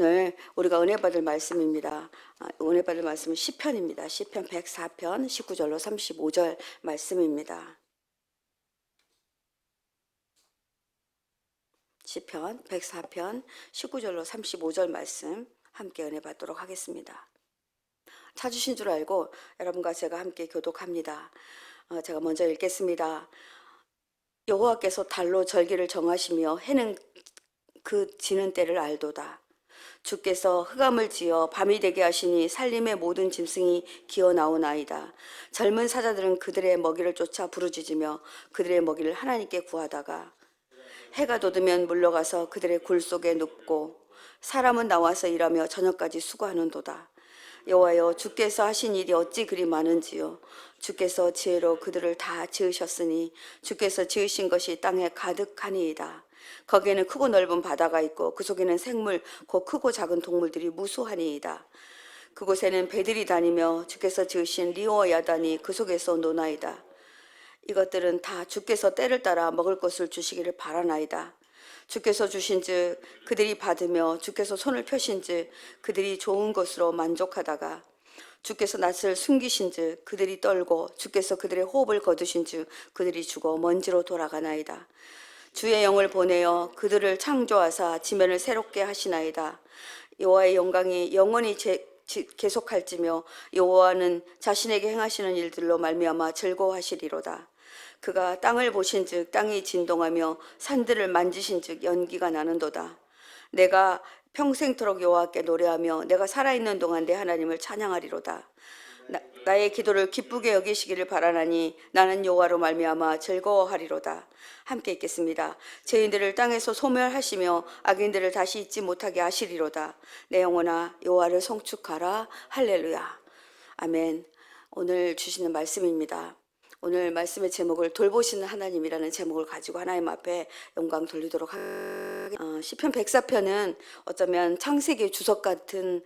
오늘 우리가 은혜 받을 말씀입니다. 은혜 받을 말씀은 시편입니다. 시편 104편 19절로 35절 말씀입니다. 시편 104편 19절로 35절 말씀 함께 은혜 받도록 하겠습니다. 찾으신 줄 알고 여러분과 제가 함께 교독합니다. 제가 먼저 읽겠습니다. 여호와께서 달로 절기를 정하시며 해는 그 지는 때를 알도다. 주께서 흑암을 지어 밤이 되게 하시니 산림의 모든 짐승이 기어 나오나이다. 젊은 사자들은 그들의 먹이를 쫓아 부르짖으며 그들의 먹이를 하나님께 구하다가 해가 돋으면 물러가서 그들의 굴 속에 눕고 사람은 나와서 일하며 저녁까지 수고하는도다. 여호와여, 주께서 하신 일이 어찌 그리 많은지요. 주께서 지혜로 그들을 다 지으셨으니 주께서 지으신 것이 땅에 가득하니이다. 거기에는 크고 넓은 바다가 있고 그 속에는 생물 곧 크고 작은 동물들이 무수하니이다. 그곳에는 배들이 다니며 주께서 지으신 리오와 야단이 그 속에서 노나이다. 이것들은 다 주께서 때를 따라 먹을 것을 주시기를 바라나이다. 주께서 주신즉 그들이 받으며 주께서 손을 펴신즉 그들이 좋은 것으로 만족하다가 주께서 낯을 숨기신즉 그들이 떨고 주께서 그들의 호흡을 거두신즉 그들이 죽어 먼지로 돌아가나이다. 주의 영을 보내어 그들을 창조하사 지면을 새롭게 하시나이다. 여호와의 영광이 영원히 계속할지며 여호와는 자신에게 행하시는 일들로 말미암아 즐거워하시리로다. 그가 땅을 보신즉 땅이 진동하며 산들을 만지신즉 연기가 나는도다. 내가 평생토록 여호와께 노래하며 내가 살아있는 동안 내 하나님을 찬양하리로다. 나의 기도를 기쁘게 여기시기를 바라나니 나는 여호와로 말미암아 즐거워하리로다. 함께 읽겠습니다. 죄인들을 땅에서 소멸하시며 악인들을 다시 잊지 못하게 하시리로다. 내 영혼아 여호와를 송축하라. 할렐루야. 아멘. 오늘 주시는 말씀입니다. 오늘 말씀의 제목을 돌보시는 하나님이라는 제목을 가지고 하나님 앞에 영광 돌리도록 하겠습니다. 시편 104편은 어쩌면 창세기의 주석 같은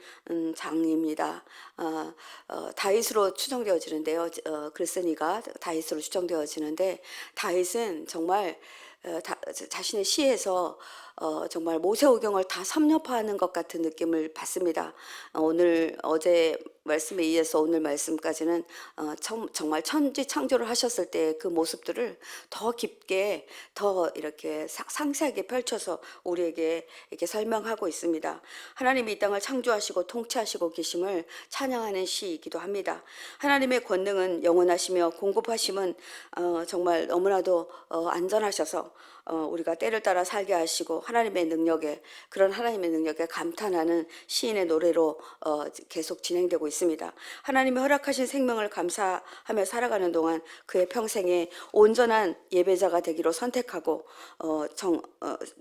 장입니다. 다윗으로 추정되어지는데요. 글쓴이가 다윗으로 추정되어지는데 다윗은 정말 자신의 시에서 정말 모세오경을 다 섭렵하는 것 같은 느낌을 받습니다. 어제 말씀에 의해서 오늘 말씀까지는 정말 천지 창조를 하셨을 때 그 모습들을 더 깊게 더 이렇게 상세하게 펼쳐서 우리에게 이렇게 설명하고 있습니다. 하나님이 이 땅을 창조하시고 통치하시고 계심을 찬양하는 시이기도 합니다. 하나님의 권능은 영원하시며 공급하심은 정말 너무나도 안전하셔서 우리가 때를 따라 살게 하시고 하나님의 능력에 그런 하나님의 능력에 감탄하는 시인의 노래로 계속 진행되고 있습니다. 하나님이 허락하신 생명을 감사하며 살아가는 동안 그의 평생에 온전한 예배자가 되기로 선택하고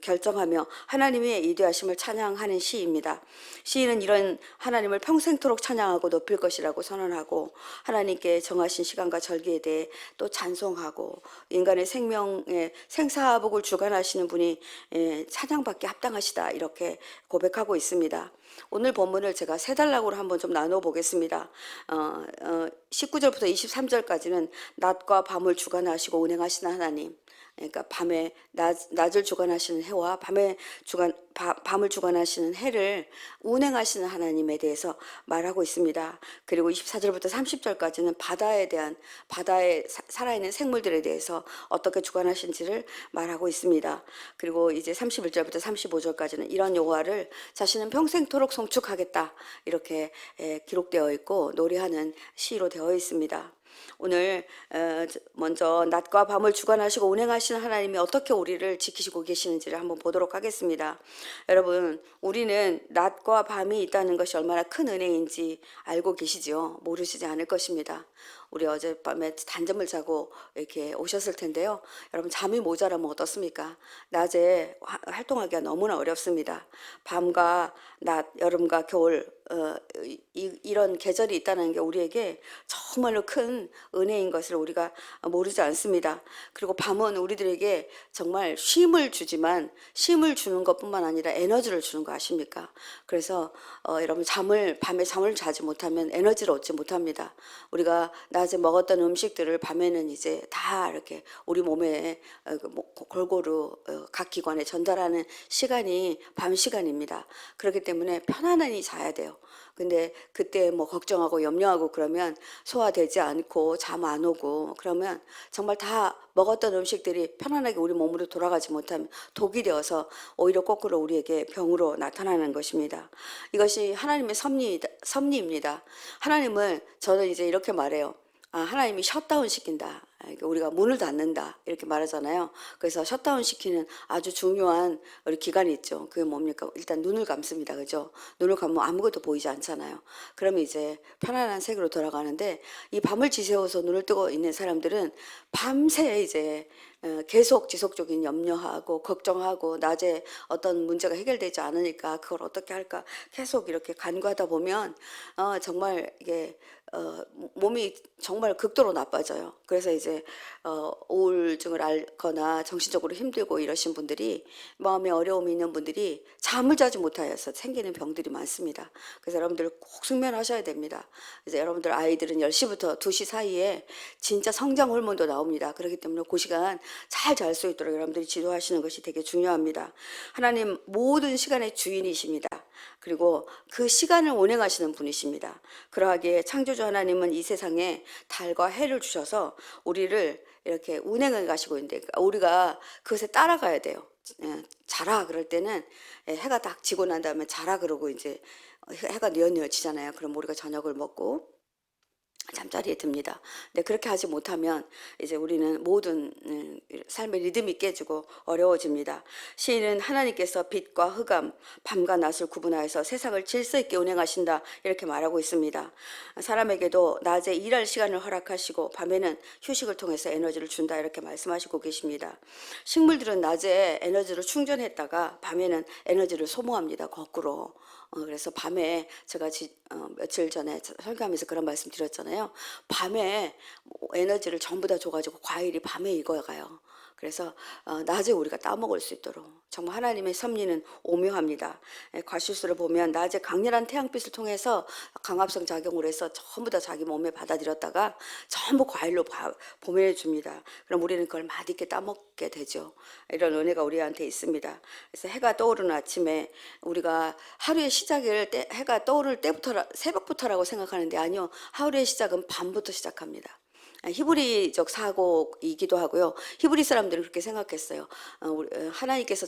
결정하며 하나님의 위대하심을 찬양하는 시입니다. 시인은 이런 하나님을 평생토록 찬양하고 높일 것이라고 선언하고 하나님께 정하신 시간과 절기에 대해 또 찬송하고 인간의 생명에 생사복을 주관하시는 분이 찬양받기 합당하시다 이렇게 고백하고 있습니다. 오늘 본문을 제가 세 단락으로 한번 좀 나눠보겠습니다. 19절부터 23절까지는 낮과 밤을 주관하시고 운행하시는 하나님, 그러니까 밤에 낮을 주관하시는 해와 밤을 주관하시는 해를 운행하시는 하나님에 대해서 말하고 있습니다. 그리고 24절부터 30절까지는 바다에 살아있는 생물들에 대해서 어떻게 주관하신지를 말하고 있습니다. 그리고 이제 31절부터 35절까지는 이런 여호와를 자신은 평생토록 송축하겠다 이렇게 기록되어 있고 노래하는 시로 되어 있습니다. 오늘 먼저 낮과 밤을 주관하시고 운행하시는 하나님이 어떻게 우리를 지키시고 계시는지를 한번 보도록 하겠습니다. 여러분, 우리는 낮과 밤이 있다는 것이 얼마나 큰 은혜인지 알고 계시죠? 모르시지 않을 것입니다. 우리 어젯밤에 단잠을 자고 이렇게 오셨을 텐데요. 여러분, 잠이 모자라면 어떻습니까? 낮에 활동하기가 너무나 어렵습니다. 밤과 낮, 여름과 겨울 이런 계절이 있다는 게 우리에게 정말로 큰 은혜인 것을 우리가 모르지 않습니다. 그리고 밤은 우리들에게 정말 쉼을 주지만 쉼을 주는 것뿐만 아니라 에너지를 주는 거 아십니까? 그래서 여러분 밤에 잠을 자지 못하면 에너지를 얻지 못합니다. 우리가 낮에 먹었던 음식들을 밤에는 이제 다 이렇게 우리 몸에 골고루 각 기관에 전달하는 시간이 밤 시간입니다. 그렇기 때문에 편안히 자야 돼요. 근데 그때 뭐 걱정하고 염려하고 그러면 소화되지 않고 잠 안 오고 그러면 정말 다 먹었던 음식들이 편안하게 우리 몸으로 돌아가지 못하면 독이 되어서 오히려 거꾸로 우리에게 병으로 나타나는 것입니다. 이것이 하나님의 섭리입니다. 하나님을 저는 이제 이렇게 말해요. 하나님이 셧다운 시킨다. 그러니까 우리가 문을 닫는다. 이렇게 말하잖아요. 그래서 셧다운 시키는 아주 중요한 우리 기간이 있죠. 그게 뭡니까? 일단 눈을 감습니다. 그죠? 눈을 감으면 아무것도 보이지 않잖아요. 그러면 이제 편안한 세계로 돌아가는데 이 밤을 지새워서 눈을 뜨고 있는 사람들은 밤새 이제 계속 지속적인 염려하고 걱정하고 낮에 어떤 문제가 해결되지 않으니까 그걸 어떻게 할까 계속 이렇게 간구하다 보면 정말 이게 몸이 정말 극도로 나빠져요. 그래서 이제 우울증을 앓거나 정신적으로 힘들고 이러신 분들이 마음에 어려움이 있는 분들이 잠을 자지 못하여서 생기는 병들이 많습니다. 그래서 여러분들 꼭 숙면하셔야 됩니다. 이제 여러분들 아이들은 10시부터 2시 사이에 진짜 성장 호르몬도 나옵니다. 그렇기 때문에 그 시간 잘 잘 수 있도록 여러분들이 지도하시는 것이 되게 중요합니다. 하나님 모든 시간의 주인이십니다. 그리고 그 시간을 운행하시는 분이십니다. 그러하기에 창조주 하나님은 이 세상에 달과 해를 주셔서 우리를 이렇게 운행을 가시고 있는데 우리가 그것에 따라가야 돼요. 자라 그럴 때는 해가 딱 지고 난 다음에 자라 그러고 이제 해가 뉘어지잖아요. 그럼 우리가 저녁을 먹고 잠자리에 듭니다. 근데 그렇게 하지 못하면 이제 우리는 모든 삶의 리듬이 깨지고 어려워집니다. 시인은 하나님께서 빛과 흑암, 밤과 낮을 구분하여서 세상을 질서 있게 운행하신다 이렇게 말하고 있습니다. 사람에게도 낮에 일할 시간을 허락하시고 밤에는 휴식을 통해서 에너지를 준다 이렇게 말씀하시고 계십니다. 식물들은 낮에 에너지를 충전했다가 밤에는 에너지를 소모합니다. 거꾸로. 그래서 밤에 제가 며칠 전에 설교하면서 그런 말씀 드렸잖아요. 밤에 에너지를 전부 다 줘가지고 과일이 밤에 익어가요. 그래서 낮에 우리가 따먹을 수 있도록 정말 하나님의 섭리는 오묘합니다. 과실수를 보면 낮에 강렬한 태양빛을 통해서 강압성 작용을 해서 전부 다 자기 몸에 받아들였다가 전부 과일로 보내줍니다. 그럼 우리는 그걸 맛있게 따먹게 되죠. 이런 은혜가 우리한테 있습니다. 그래서 해가 떠오르는 아침에 우리가 하루의 시작을 해가 떠오를 때부터 새벽부터라고 생각하는데 아니요. 하루의 시작은 밤부터 시작합니다. 히브리적 사고이기도 하고요. 히브리 사람들이 그렇게 생각했어요. 하나님께서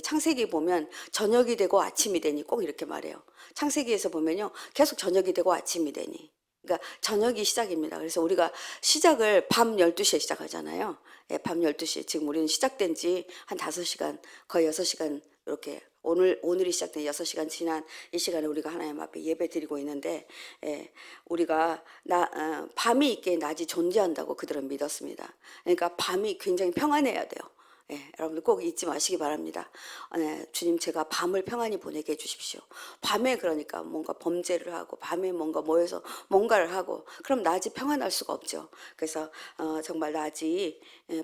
창세기 보면 저녁이 되고 아침이 되니 꼭 이렇게 말해요. 창세기에서 보면요. 계속 저녁이 되고 아침이 되니. 그러니까 저녁이 시작입니다. 그래서 우리가 시작을 밤 12시에 시작하잖아요. 밤 12시. 지금 우리는 시작된 지 한 5시간, 거의 6시간 이렇게 오늘이 시작된 6시간 지난 이 시간에 우리가 하나님 앞에 예배 드리고 있는데 우리가 밤이 있게 낮이 존재한다고 그들은 믿었습니다. 그러니까 밤이 굉장히 평안해야 돼요. 여러분들 꼭 잊지 마시기 바랍니다. 주님 제가 밤을 평안히 보내게 해주십시오. 밤에 그러니까 뭔가 범죄를 하고 밤에 뭔가 모여서 뭔가를 하고 그럼 낮이 평안할 수가 없죠. 그래서 정말 낮이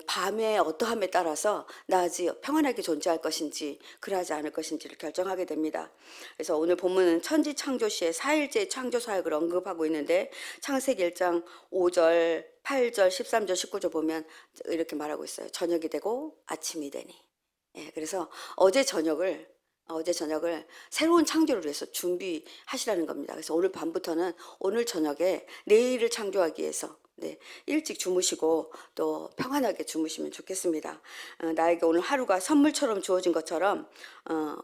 밤의 어떠함에 따라서 낮이 평안하게 존재할 것인지 그러하지 않을 것인지를 결정하게 됩니다. 그래서 오늘 본문은 천지창조시의 4일째 창조 사역을 언급하고 있는데 창세기 1장 5절 8절, 13절, 19절 보면 이렇게 말하고 있어요. 저녁이 되고 아침이 되니. 그래서 어제 저녁을 새로운 창조를 위해서 준비하시라는 겁니다. 그래서 오늘 밤부터는 오늘 저녁에 내일을 창조하기 위해서 일찍 주무시고 또 평안하게 주무시면 좋겠습니다. 나에게 오늘 하루가 선물처럼 주어진 것처럼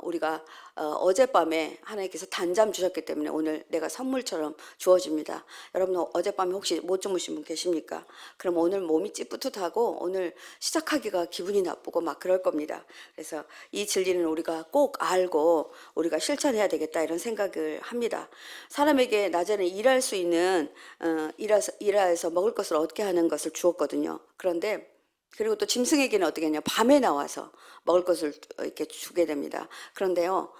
우리가 어젯밤에 하나님께서 단잠 주셨기 때문에 오늘 내가 선물처럼 주어집니다. 여러분 어젯밤에 혹시 못 주무신 분 계십니까? 그럼 오늘 몸이 찌뿌듯하고 오늘 시작하기가 기분이 나쁘고 막 그럴 겁니다. 그래서 이 진리는 우리가 꼭 알고 우리가 실천해야 되겠다 이런 생각을 합니다. 사람에게 낮에는 일할 수 있는 일해서 먹을 것을 얻게 하는 것을 주었거든요. 그런데 그리고 또 짐승에게는 어떻게 하냐 밤에 나와서 먹을 것을 이렇게 주게 됩니다. 그런데요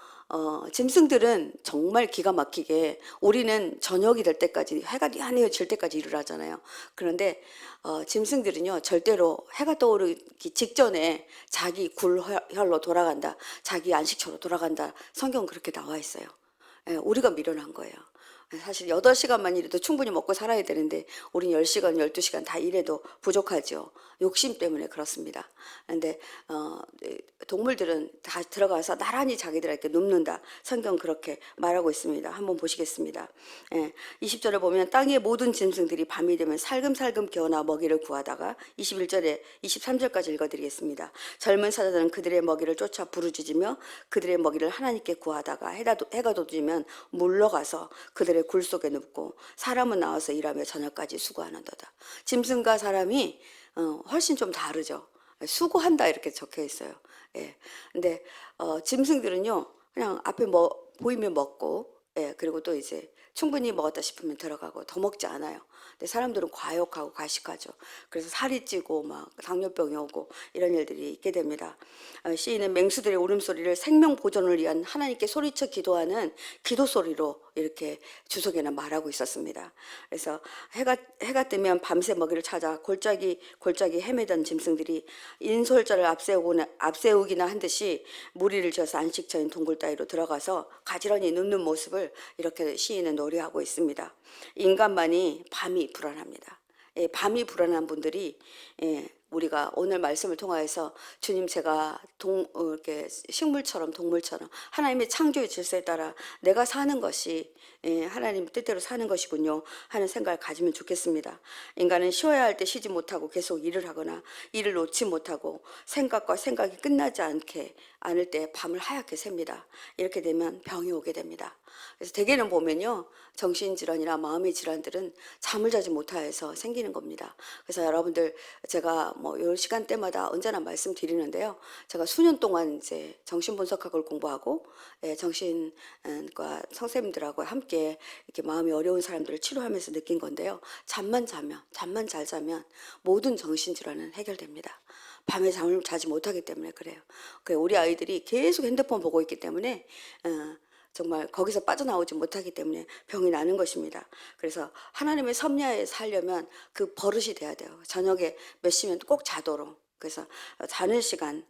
짐승들은 정말 기가 막히게 우리는 저녁이 될 때까지 해가 뉘어질 때까지 일을 하잖아요. 그런데 짐승들은요 절대로 해가 떠오르기 직전에 자기 굴혈로 돌아간다, 자기 안식처로 돌아간다. 성경 그렇게 나와 있어요. 우리가 미련한 거예요. 사실 8시간만 일해도 충분히 먹고 살아야 되는데 우린 10시간, 12시간 다 일해도 부족하죠. 욕심 때문에 그렇습니다. 근데 네, 동물들은 다 들어가서 나란히 자기들에게 눕는다. 성경 그렇게 말하고 있습니다. 한번 보시겠습니다. 예, 20절에 보면 땅의 모든 짐승들이 밤이 되면 살금살금 기어나 먹이를 구하다가 21절에 23절까지 읽어드리겠습니다. 젊은 사자들은 그들의 먹이를 쫓아 부르짖으며 그들의 먹이를 하나님께 구하다가 해가 돋으면 물러가서 그들의 굴 속에 눕고 사람은 나와서 일하며 저녁까지 수고하는도다. 짐승과 사람이 훨씬 좀 다르죠. 수고한다 이렇게 적혀 있어요. 예. 근데 짐승들은요 그냥 앞에 뭐 보이면 먹고, 예, 그리고 또 이제 충분히 먹었다 싶으면 들어가고 더 먹지 않아요. 근데 사람들은 과욕하고 과식하죠. 그래서 살이 찌고 막 당뇨병이 오고 이런 일들이 있게 됩니다. 시인은 맹수들의 울음소리를 생명 보존을 위한 하나님께 소리쳐 기도하는 기도 소리로 이렇게 주석에는 말하고 있었습니다. 그래서 해가 뜨면 밤새 먹이를 찾아 골짜기 헤매던 짐승들이 인솔자를 앞세우기나 한 듯이 무리를 지어서 안식처인 동굴 따위로 들어가서 가지런히 눕는 모습을 이렇게 시인은 노래하고 있습니다. 인간만이 밤이 불안합니다. 예, 밤이 불안한 분들이, 예, 우리가 오늘 말씀을 통하여서 주님 제가 이렇게 식물처럼 동물처럼 하나님의 창조의 질서에 따라 내가 사는 것이, 예, 하나님 뜻대로 사는 것이군요 하는 생각을 가지면 좋겠습니다. 인간은 쉬어야 할 때 쉬지 못하고 계속 일을 하거나 일을 놓지 못하고 생각과 생각이 끝나지 않을 때 밤을 하얗게 셉니다. 이렇게 되면 병이 오게 됩니다. 그래서 대개는 보면요 정신질환이나 마음의 질환들은 잠을 자지 못하여서 생기는 겁니다. 그래서 여러분들 제가 뭐 요 시간대마다 언제나 말씀드리는데요. 제가 수년 동안 이제 정신분석학을 공부하고, 예, 정신과 선생님들하고 함께 이렇게 마음이 어려운 사람들을 치료하면서 느낀 건데요. 잠만 잘 자면 모든 정신질환은 해결됩니다. 밤에 잠을 자지 못하기 때문에 그래요. 우리 아이들이 계속 핸드폰 보고 있기 때문에 정말 거기서 빠져나오지 못하기 때문에 병이 나는 것입니다. 그래서 하나님의 섭리하에 살려면 그 버릇이 돼야 돼요. 저녁에 몇 시면 꼭 자도록. 그래서 자는 시간을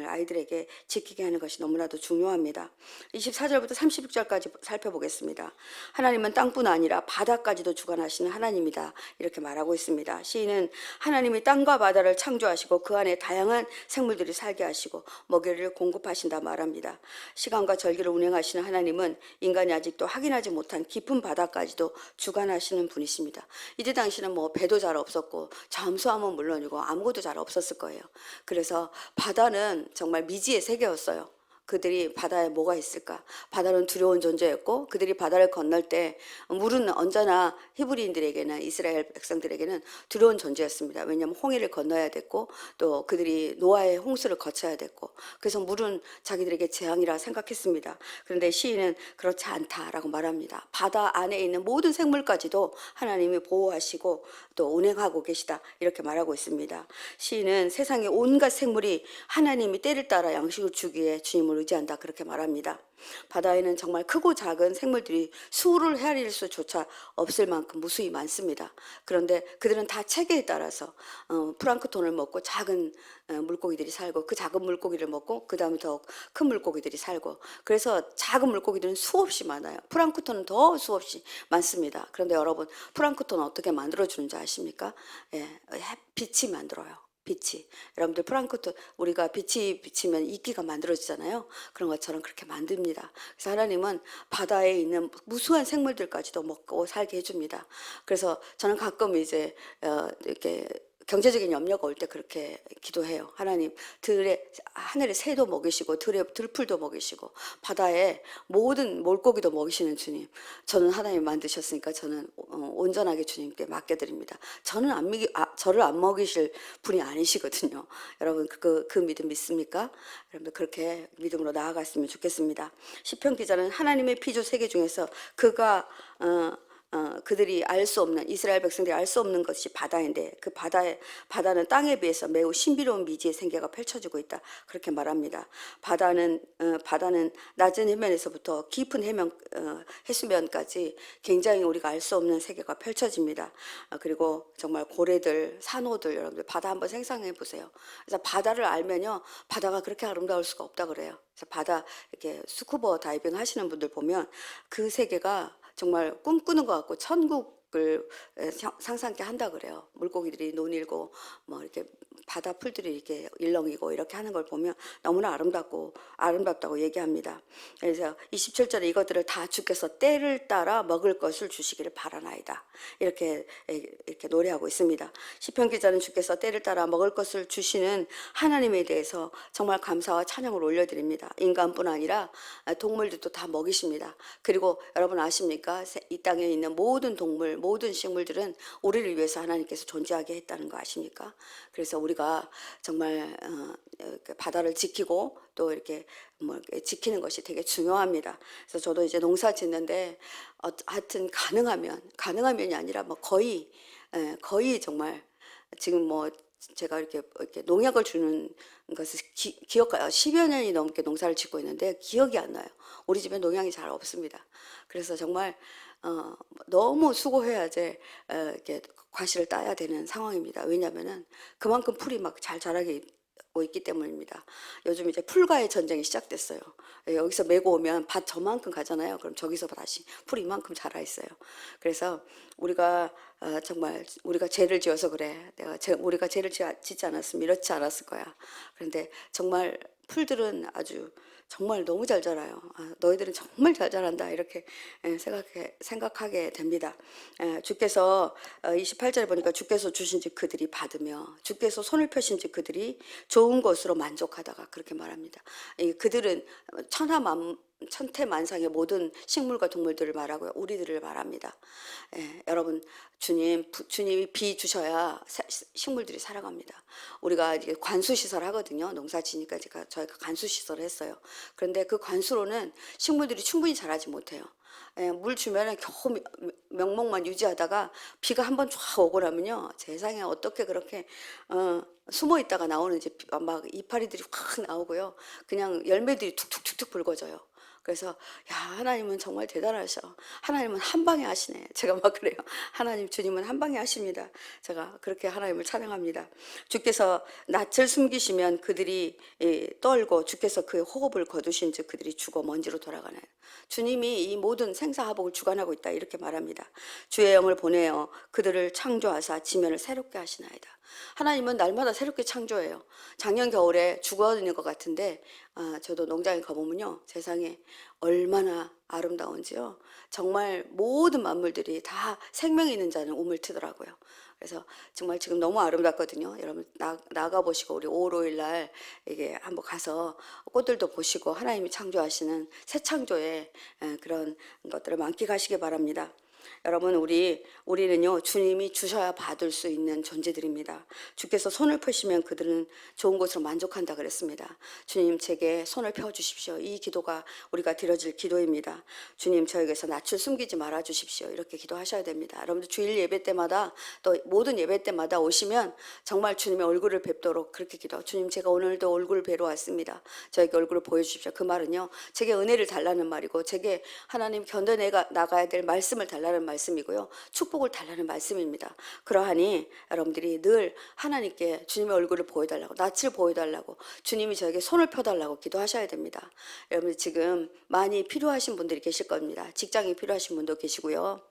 아이들에게 지키게 하는 것이 너무나도 중요합니다. 24절부터 36절까지 살펴보겠습니다. 하나님은 땅뿐 아니라 바다까지도 주관하시는 하나님이다 이렇게 말하고 있습니다. 시인은 하나님이 땅과 바다를 창조하시고 그 안에 다양한 생물들이 살게 하시고 먹이를 공급하신다 말합니다. 시간과 절기를 운행하시는 하나님은 인간이 아직도 확인하지 못한 깊은 바다까지도 주관하시는 분이십니다. 이때 당시는 뭐 배도 잘 없었고 잠수함은 물론이고 아무것도 잘 없었을 거예요. 그래서 바다는 정말 미지의 세계였어요. 그들이 바다에 뭐가 있을까? 바다는 두려운 존재였고 그들이 바다를 건널 때 물은 언제나 히브리인들에게는 이스라엘 백성들에게는 두려운 존재였습니다. 왜냐하면 홍해를 건너야 됐고 또 그들이 노아의 홍수를 거쳐야 됐고 그래서 물은 자기들에게 재앙이라 생각했습니다. 그런데 시인은 그렇지 않다라고 말합니다. 바다 안에 있는 모든 생물까지도 하나님이 보호하시고 또 운행하고 계시다 이렇게 말하고 있습니다. 시인은 세상의 온갖 생물이 하나님이 때를 따라 양식을 주기에 주님을 의지한다 그렇게 말합니다. 바다에는 정말 크고 작은 생물들이 수를 헤아릴 수조차 없을 만큼 무수히 많습니다. 그런데 그들은 다 체계에 따라서 플랑크톤을 먹고 작은 물고기들이 살고 그 작은 물고기를 먹고 그 다음에 더 큰 물고기들이 살고 그래서 작은 물고기들은 수없이 많아요. 플랑크톤은 더 수없이 많습니다. 그런데 여러분 플랑크톤은 어떻게 만들어주는지 아십니까? 예, 빛이 만들어요. 빛이. 여러분들 플랑크톤 우리가 빛이 비치면 이끼가 만들어지잖아요. 그런 것처럼 그렇게 만듭니다. 그래서 하나님은 바다에 있는 무수한 생물들까지도 먹고 살게 해줍니다. 그래서 저는 가끔 이제 이렇게 경제적인 염려가 올 때 그렇게 기도해요. 하나님 하늘에 새도 먹이시고 들풀도 먹이시고 바다에 모든 물고기도 먹이시는 주님. 저는 하나님 만드셨으니까 저는 온전하게 주님께 맡겨드립니다. 저를 안 먹이실 분이 아니시거든요. 여러분 그 믿음 믿습니까? 여러분 그렇게 믿음으로 나아갔으면 좋겠습니다. 시편 기자는 하나님의 피조 세계 중에서 그들이 알 수 없는 이스라엘 백성들이 알 수 없는 것이 바다인데 그 바다는 땅에 비해서 매우 신비로운 미지의 세계가 펼쳐지고 있다 그렇게 말합니다. 바다는 낮은 해면에서부터 깊은 해수면까지 굉장히 우리가 알 수 없는 세계가 펼쳐집니다. 그리고 정말 고래들, 산호들 여러분들 바다 한번 상상해 보세요. 그래서 바다를 알면요 바다가 그렇게 아름다울 수가 없다 그래요. 그래서 바다 이렇게 스쿠버 다이빙 하시는 분들 보면 그 세계가 정말 꿈꾸는 것 같고 천국을 상상케 한다 그래요. 물고기들이 논일고 뭐 이렇게 바다 풀들이 이렇게 일렁이고 이렇게 하는 걸 보면 너무나 아름답다고 얘기합니다. 그래서 27절에 이것들을 다 주께서 때를 따라 먹을 것을 주시기를 바라나이다. 이렇게 노래하고 있습니다. 시편 기자는 주께서 때를 따라 먹을 것을 주시는 하나님에 대해서 정말 감사와 찬양을 올려드립니다. 인간뿐 아니라 동물들도 다 먹이십니다. 그리고 여러분 아십니까? 이 땅에 있는 모든 동물, 모든 식물들은 우리를 위해서 하나님께서 존재하게 했다는 거 아십니까? 그래서 우리가 정말 바다를 지키고 또 이렇게 뭐 이렇게 지키는 것이 되게 중요합니다. 그래서 저도 이제 농사 짓는데 하여튼 가능하면이 아니라 뭐 거의 정말 지금 뭐 제가 이렇게 농약을 주는 것을 기억해요. 10여 년이 넘게 농사를 짓고 있는데 기억이 안 나요. 우리 집에 농약이 잘 없습니다. 그래서 정말 너무 수고해야지 이렇게 과실을 따야 되는 상황입니다. 왜냐하면은 그만큼 풀이 막 잘 자라게 있기 때문입니다. 요즘 이제 풀과의 전쟁이 시작됐어요. 여기서 메고 오면 밭 저만큼 가잖아요. 그럼 저기서 다시 풀이 이만큼 자라 있어요. 그래서 우리가 정말 우리가 죄를 지어서 그래. 우리가 죄를 짓지 않았으면 이렇지 않았을 거야. 그런데 정말 풀들은 아주 정말 너무 잘 자라요. 너희들은 정말 잘 자란다 이렇게 생각하게 됩니다. 주께서 28절에 보니까 주께서 주신즉 그들이 받으며 주께서 손을 펴신즉 그들이 좋은 것으로 만족하다가 그렇게 말합니다. 그들은 천태만상의 모든 식물과 동물들을 말하고요. 우리들을 말합니다. 여러분 주님이 비 주셔야 식물들이 살아갑니다. 우리가 이제 관수시설 하거든요. 농사 지니까 저희가 관수시설을 했어요. 그런데 그 관수로는 식물들이 충분히 자라지 못해요. 물 주면은 겨우 명목만 유지하다가 비가 한번 쫙 오고 나면요. 세상에 어떻게 그렇게 숨어 있다가 나오는지 막 이파리들이 확 나오고요. 그냥 열매들이 툭툭툭툭 붉어져요. 그래서 야 하나님은 정말 대단하셔. 하나님은 한 방에 하시네. 제가 막 그래요. 하나님 주님은 한 방에 하십니다. 제가 그렇게 하나님을 찬양합니다. 주께서 낯을 숨기시면 그들이 떨고 주께서 그 호흡을 거두신 즉 그들이 죽어 먼지로 돌아가나요. 주님이 이 모든 생사화복을 주관하고 있다 이렇게 말합니다. 주의 영을 보내어 그들을 창조하사 지면을 새롭게 하시나이다. 하나님은 날마다 새롭게 창조해요. 작년 겨울에 죽어 있는 것 같은데 저도 농장에 가보면요. 세상에 얼마나 아름다운지요. 정말 모든 만물들이 다 생명이 있는 자는 우물 트더라고요. 그래서 정말 지금 너무 아름답거든요. 여러분 나가 보시고 우리 5월 5일 날 이게 한번 가서 꽃들도 보시고 하나님이 창조하시는 새 창조의 그런 것들을 만끽하시기 바랍니다. 여러분 우리는요 주님이 주셔야 받을 수 있는 존재들입니다. 주께서 손을 펴시면 그들은 좋은 것으로 만족한다 그랬습니다. 주님 제게 손을 펴 주십시오. 이 기도가 우리가 드려질 기도입니다. 주님 저에게서 낯을 숨기지 말아 주십시오. 이렇게 기도하셔야 됩니다. 여러분들 주일 예배 때마다 또 모든 예배 때마다 오시면 정말 주님의 얼굴을 뵙도록 그렇게 주님 제가 오늘도 얼굴을 뵈러 왔습니다. 저에게 얼굴을 보여주십시오. 그 말은요 제게 은혜를 달라는 말이고 제게 하나님 견뎌내 나가야 될 말씀을 달라는 말씀이고요. 축복을 달라는 말씀입니다. 그러하니 여러분들이 늘 하나님께 주님의 얼굴을 보여달라고 낯을 보여달라고 주님이 저에게 손을 펴달라고 기도하셔야 됩니다. 여러분들 지금 많이 필요하신 분들이 계실 겁니다. 직장이 필요하신 분도 계시고요.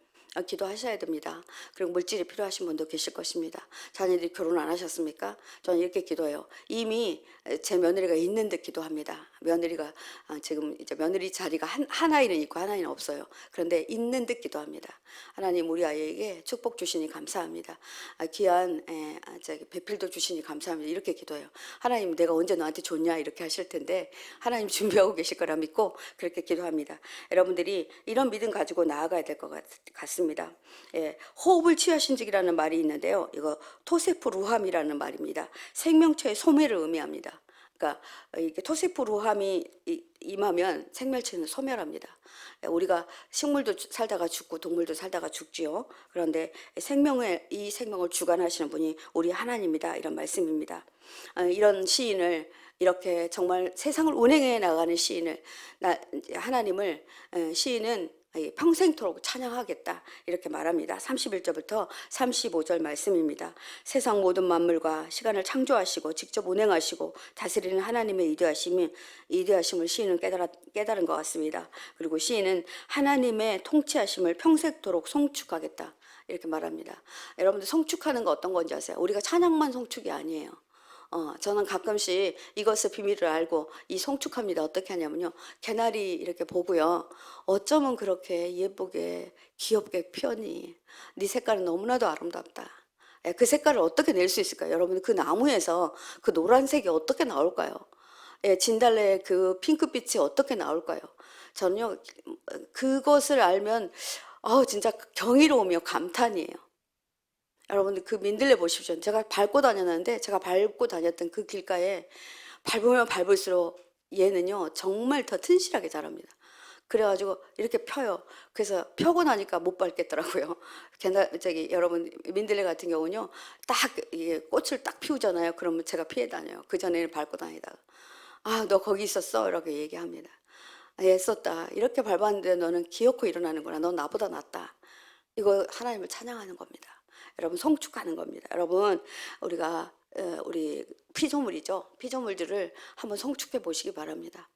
기도하셔야 됩니다. 그리고 물질이 필요하신 분도 계실 것입니다. 자녀들이 결혼 안 하셨습니까? 저는 이렇게 기도해요. 이미 제 며느리가 있는 듯 기도합니다. 며느리가 지금 이제 며느리 자리가 한 아이는 있고 한 아이는 없어요. 그런데 있는 듯 기도합니다. 하나님 우리 아이에게 축복 주시니 감사합니다. 귀한 배필도 주시니 감사합니다. 이렇게 기도해요. 하나님 내가 언제 너한테 줬냐 이렇게 하실 텐데 하나님 준비하고 계실 거라 믿고 그렇게 기도합니다. 여러분들이 이런 믿음 가지고 나아가야 될 것 같습니다. 호흡을 취하신즉이라는 말이 있는데요. 이거 토세프 루함이라는 말입니다. 생명체의 소멸을 의미합니다. 그러니까 이게 토세프 루함이 임하면 생명체는 소멸합니다. 우리가 식물도 살다가 죽고 동물도 살다가 죽지요. 그런데 이 생명을 주관하시는 분이 우리 하나님이다 이런 말씀입니다. 이런 시인을 이렇게 정말 세상을 운행해 나가는 시인을 하나님을 시인은 평생토록 찬양하겠다 이렇게 말합니다. 31절부터 35절 말씀입니다. 세상 모든 만물과 시간을 창조하시고 직접 운행하시고 다스리는 하나님의 이대하심을 시인은 깨달은 것 같습니다. 그리고 시인은 하나님의 통치하심을 평생토록 송축하겠다 이렇게 말합니다. 여러분들 송축하는 거 어떤 건지 아세요? 우리가 찬양만 송축이 아니에요. 저는 가끔씩 이것의 비밀을 알고 이 송축합니다. 어떻게 하냐면요. 개나리 이렇게 보고요. 어쩌면 그렇게 예쁘게 귀엽게 피었니? 네 색깔은 너무나도 아름답다. 예, 그 색깔을 어떻게 낼 수 있을까요? 여러분 그 나무에서 그 노란색이 어떻게 나올까요? 예, 진달래의 그 핑크빛이 어떻게 나올까요? 저는요 그것을 알면 진짜 경이로우며 감탄이에요. 여러분들 그 민들레 보십시오. 제가 밟고 다녔는데 제가 밟고 다녔던 그 길가에 밟으면 밟을수록 얘는요 정말 더 튼실하게 자랍니다. 그래가지고 이렇게 펴요. 그래서 펴고 나니까 못 밟겠더라고요. 저기 여러분 민들레 같은 경우는요 딱 이게 꽃을 딱 피우잖아요. 그러면 제가 피해 다녀요. 그 전에는 밟고 다니다가 너 거기 있었어 이렇게 얘기합니다. 애썼다. 이렇게 밟았는데 너는 기어코 일어나는구나. 넌 나보다 낫다. 이거 하나님을 찬양하는 겁니다. 여러분 송축하는 겁니다. 여러분 우리 피조물이죠. 피조물들을 한번 송축해 보시기 바랍니다.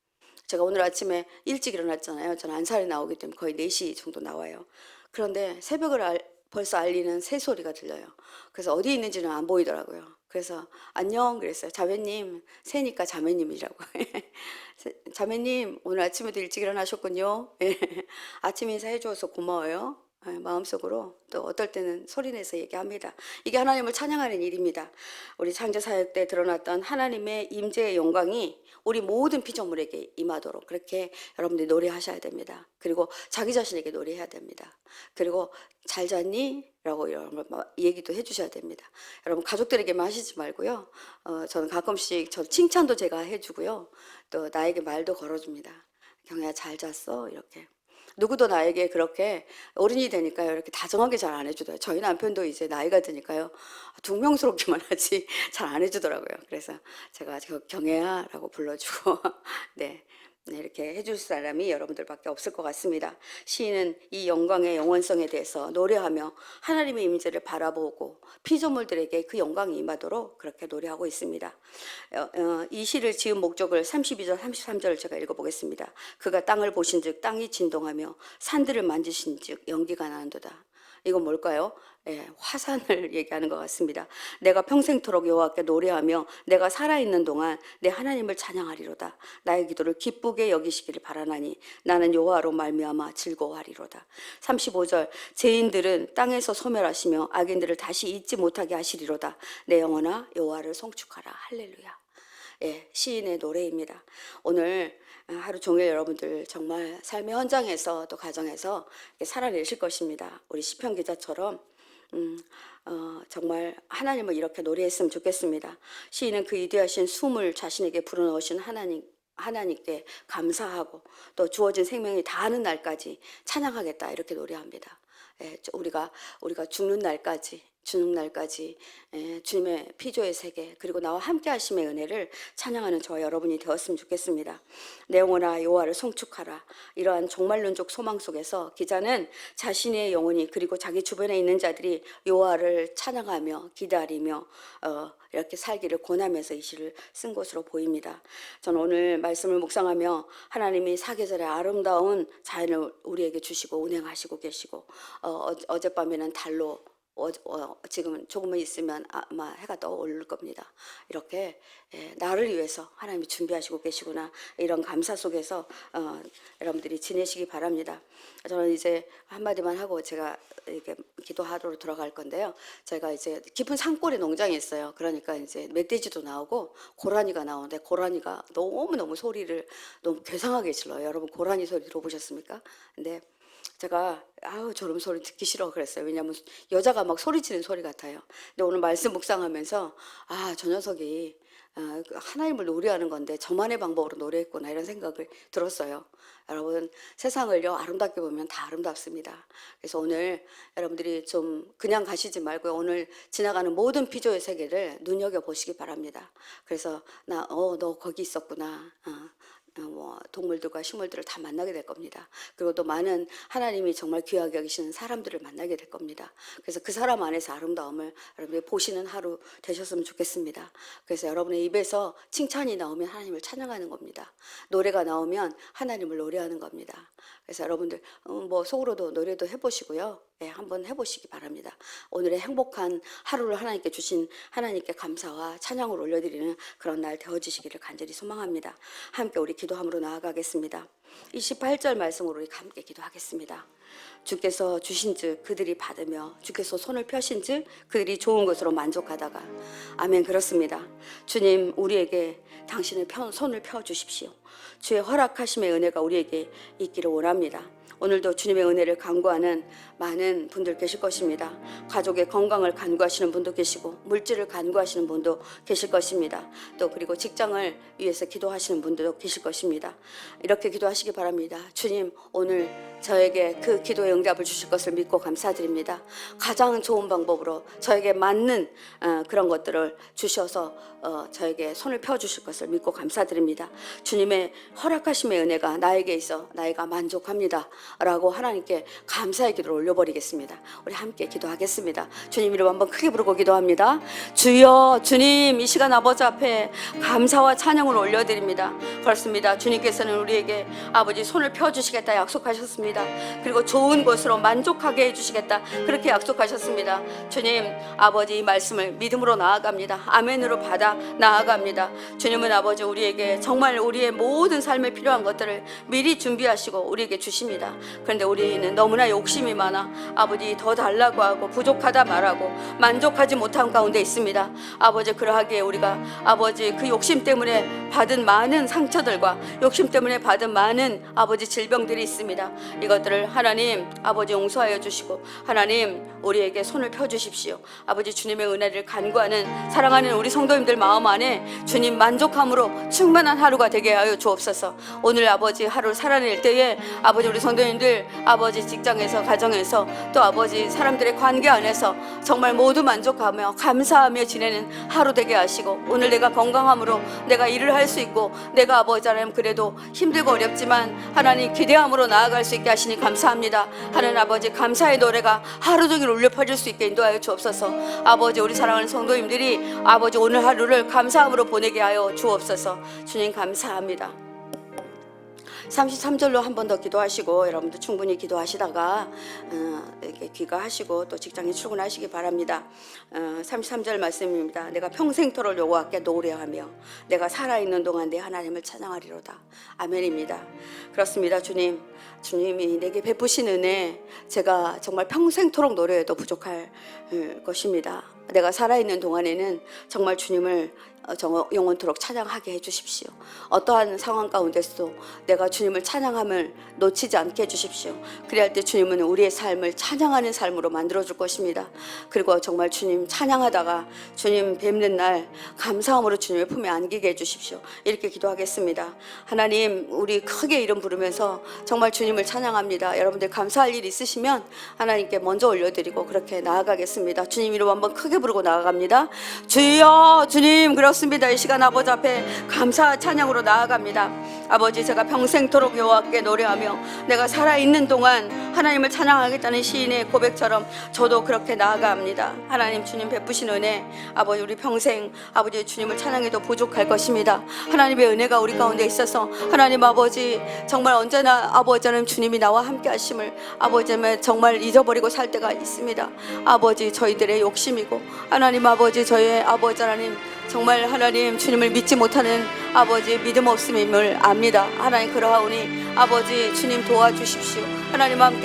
제가 오늘 아침에 일찍 일어났잖아요. 저는 안산에 나오기 때문에 거의 4시 정도 나와요. 그런데 새벽을 벌써 알리는 새소리가 들려요. 그래서 어디 있는지는 안 보이더라고요. 그래서 안녕 그랬어요. 자매님, 새니까 자매님이라고. 자매님 오늘 아침에도 일찍 일어나셨군요. 아침 인사 해줘서 고마워요. 마음속으로 또 어떨 때는 소리내서 얘기합니다. 이게 하나님을 찬양하는 일입니다. 우리 창조사역 때 드러났던 하나님의 임재의 영광이 우리 모든 피조물에게 임하도록 그렇게 여러분들이 노래하셔야 됩니다. 그리고 자기 자신에게 노래해야 됩니다. 그리고 잘 잤니? 라고 여러분 얘기도 해주셔야 됩니다. 여러분 가족들에게만 하시지 말고요. 저는 가끔씩 칭찬도 제가 해주고요. 또 나에게 말도 걸어줍니다. 경혜야 잘 잤어? 이렇게. 누구도 나에게 그렇게 어른이 되니까요 이렇게 다정하게 잘 안 해주더라고요. 저희 남편도 이제 나이가 드니까요 퉁명스럽기만 하지 잘 안 해주더라고요. 그래서 제가 경혜야 라고 불러주고 네, 이렇게 해줄 사람이 여러분들밖에 없을 것 같습니다. 시인은 이 영광의 영원성에 대해서 노래하며 하나님의 임재를 바라보고 피조물들에게 그 영광이 임하도록 그렇게 노래하고 있습니다. 이 시를 지은 목적을 32절 33절을 제가 읽어보겠습니다. 그가 땅을 보신즉 땅이 진동하며 산들을 만지신즉 연기가 나는도다. 이건 뭘까요? 화산을 얘기하는 것 같습니다. 내가 평생토록 여호와께 노래하며 내가 살아있는 동안 내 하나님을 찬양하리로다. 나의 기도를 기쁘게 여기시기를 바라나니 나는 여호와로 말미암아 즐거워하리로다. 35절 죄인들은 땅에서 소멸하시며 악인들을 다시 잊지 못하게 하시리로다. 내 영혼아 여호와를 송축하라. 할렐루야. 시인의 노래입니다. 오늘 하루 종일 여러분들 정말 삶의 현장에서 또 가정에서 살아내실 것입니다. 우리 시편 기자처럼 정말 하나님을 이렇게 노래했으면 좋겠습니다. 시인은 그 위대하신 숨을 자신에게 불어넣으신 하나님께 감사하고 또 주어진 생명이 다하는 날까지 찬양하겠다 이렇게 노래합니다. 우리가 죽는 날까지 주님의 피조의 세계 그리고 나와 함께 하심의 은혜를 찬양하는 저와 여러분이 되었으면 좋겠습니다. 내 영혼아 여호와를 송축하라. 이러한 종말론적 소망 속에서 기자는 자신의 영혼이 그리고 자기 주변에 있는 자들이 여호와를 찬양하며 기다리며 이렇게 살기를 권하면서 이 시를 쓴 것으로 보입니다. 저는 오늘 말씀을 묵상하며 하나님이 사계절의 아름다운 자연을 우리에게 주시고 운행하시고 계시고 어젯밤에는 달로 지금은 조금만 있으면 아마 해가 떠오를 겁니다. 이렇게 나를 위해서 하나님이 준비하시고 계시구나 이런 감사 속에서 여러분들이 지내시기 바랍니다. 저는 이제 한마디만 하고 제가 이렇게 기도하러 들어갈 건데요. 제가 이제 깊은 산골에 농장이 있어요. 그러니까 이제 멧돼지도 나오고 고라니가 나오는데 고라니가 너무 소리를 너무 괴상하게 질러요. 여러분 고라니 소리 들어보셨습니까? 근데 제가 저런 소리 듣기 싫어 그랬어요. 왜냐하면 여자가 막 소리치는 소리 같아요. 근데 오늘 말씀 묵상하면서 저 녀석이 하나님을 노래하는 건데 저만의 방법으로 노래했구나 이런 생각을 들었어요. 여러분 세상을요 아름답게 보면 다 아름답습니다. 그래서 오늘 여러분들이 좀 그냥 가시지 말고 오늘 지나가는 모든 피조의 세계를 눈여겨보시기 바랍니다. 그래서 너 거기 있었구나. 동물들과 식물들을 다 만나게 될 겁니다. 그리고 또 많은 하나님이 정말 귀하게 여기시는 사람들을 만나게 될 겁니다. 그래서 그 사람 안에서 아름다움을 여러분들이 보시는 하루 되셨으면 좋겠습니다. 그래서 여러분의 입에서 칭찬이 나오면 하나님을 찬양하는 겁니다. 노래가 나오면 하나님을 노래하는 겁니다. 그래서 여러분들 속으로도 노래도 해보시고요. 한번 해보시기 바랍니다. 오늘의 행복한 하루를 하나님께 주신 하나님께 감사와 찬양을 올려드리는 그런 날 되어지시기를 간절히 소망합니다. 함께 우리 기도함으로 나아가겠습니다. 28절 말씀으로 우리 함께 기도하겠습니다. 주께서 주신즉 그들이 받으며 주께서 손을 펴신즉 그들이 좋은 것으로 만족하다가. 아멘. 그렇습니다. 주님, 우리에게 당신의 손을 펴주십시오. 주의 허락하심의 은혜가 우리에게 있기를 원합니다. 오늘도 주님의 은혜를 간구하는 많은 분들 계실 것입니다. 가족의 건강을 간구하시는 분도 계시고 물질을 간구하시는 분도 계실 것입니다. 또 그리고 직장을 위해서 기도하시는 분도 계실 것입니다. 이렇게 기도하시기 바랍니다. 주님, 오늘 저에게 그 기도의 응답을 주실 것을 믿고 감사드립니다. 가장 좋은 방법으로 저에게 맞는 그런 것들을 주셔서 저에게 손을 펴주실 것을 믿고 감사드립니다. 주님의 허락하심의 은혜가 나에게 있어 나이가 만족합니다 라고 하나님께 감사의 기도를 올려버리겠습니다. 우리 함께 기도하겠습니다. 주님 이름 한번 크게 부르고 기도합니다. 주여, 주님, 이 시간 아버지 앞에 감사와 찬양을 올려드립니다. 그렇습니다. 주님께서는 우리에게 아버지 손을 펴주시겠다 약속하셨습니다. 그리고 좋은 것으로 만족하게 해주시겠다 그렇게 약속하셨습니다. 주님, 아버지 이 말씀을 믿음으로 나아갑니다. 아멘으로 받아 나아갑니다. 주님은 아버지 우리에게 정말 우리의 모든 삶에 필요한 것들을 미리 준비하시고 우리에게 주십니다. 그런데 우리는 너무나 욕심이 많아 아버지 더 달라고 하고 부족하다 말하고 만족하지 못한 가운데 있습니다. 아버지 그러하기에 우리가 아버지 그 욕심 때문에 받은 많은 상처들과 욕심 때문에 받은 많은 아버지 질병들이 있습니다. 이것들을 하나님 아버지 용서하여 주시고 하나님 우리에게 손을 펴주십시오. 아버지 주님의 은혜를 간구하는 사랑하는 우리 성도님들 마음 안에 주님 만족함으로 충만한 하루가 되게 하여 주옵소서. 오늘 아버지 하루 살아낼 때에 아버지 우리 성도님들 아버지 직장에서 가정에서 또 아버지 사람들의 관계 안에서 정말 모두 만족하며 감사하며 지내는 하루 되게 하시고 오늘 내가 건강함으로 내가 일을 할 수 있고 내가 아버지 하나님 그래도 힘들고 어렵지만 하나님 기대함으로 나아갈 수 있게 하시니 감사합니다. 하나님 아버지 감사의 노래가 하루 종일 울려 퍼질 수 있게 인도하여 주옵소서. 아버지 우리 사랑하는 성도님들이 아버지 오늘 하루를 감사함으로 보내게 하여 주옵소서. 주님 감사합니다. 33절로 한 번 더 기도하시고 여러분도 충분히 기도하시다가 이렇게 귀가하시고 또 직장에 출근하시기 바랍니다. 33절 말씀입니다. 내가 평생토록 여호와께 노래하며 내가 살아있는 동안 내 하나님을 찬양하리로다. 아멘입니다. 그렇습니다. 주님이 내게 베푸신 은혜 제가 정말 평생토록 노래해도 부족할 것입니다. 내가 살아있는 동안에는 정말 주님을 영원토록 찬양하게 해주십시오. 어떠한 상황 가운데서도 내가 주님을 찬양함을 놓치지 않게 해주십시오. 그래야 할 때 주님은 우리의 삶을 찬양하는 삶으로 만들어줄 것입니다. 그리고 정말 주님 찬양하다가 주님 뵙는 날 감사함으로 주님의 품에 안기게 해주십시오. 이렇게 기도하겠습니다. 하나님 우리 크게 이름 부르면서 정말 주님을 찬양합니다. 여러분들 감사할 일 있으시면 하나님께 먼저 올려드리고 그렇게 나아가겠습니다. 주님 이름 한번 크게 부르고 나아갑니다. 주여, 주님 그렇습니다. 이 시간 아버지 앞에 감사 찬양으로 나아갑니다. 아버지 제가 평생토록 여호와께 노래하며 내가 살아있는 동안 하나님을 찬양하겠다는 시인의 고백처럼 저도 그렇게 나아갑니다. 하나님 주님 베푸신 은혜 아버지 우리 평생 아버지 주님을 찬양해도 부족할 것입니다. 하나님의 은혜가 우리 가운데 있어서 하나님 아버지 정말 언제나 아버지 하나님 주님이 나와 함께 하심을 아버지 정말 잊어버리고 살 때가 있습니다. 아버지 저희들의 욕심이고 하나님 아버지 저희의 아버지 하나님 정말 하나님 주님을 믿지 못하는 아버지 믿음 없음임을 압니다. 하나님 그러하오니 아버지 주님 도와주십시오. 하나님 함께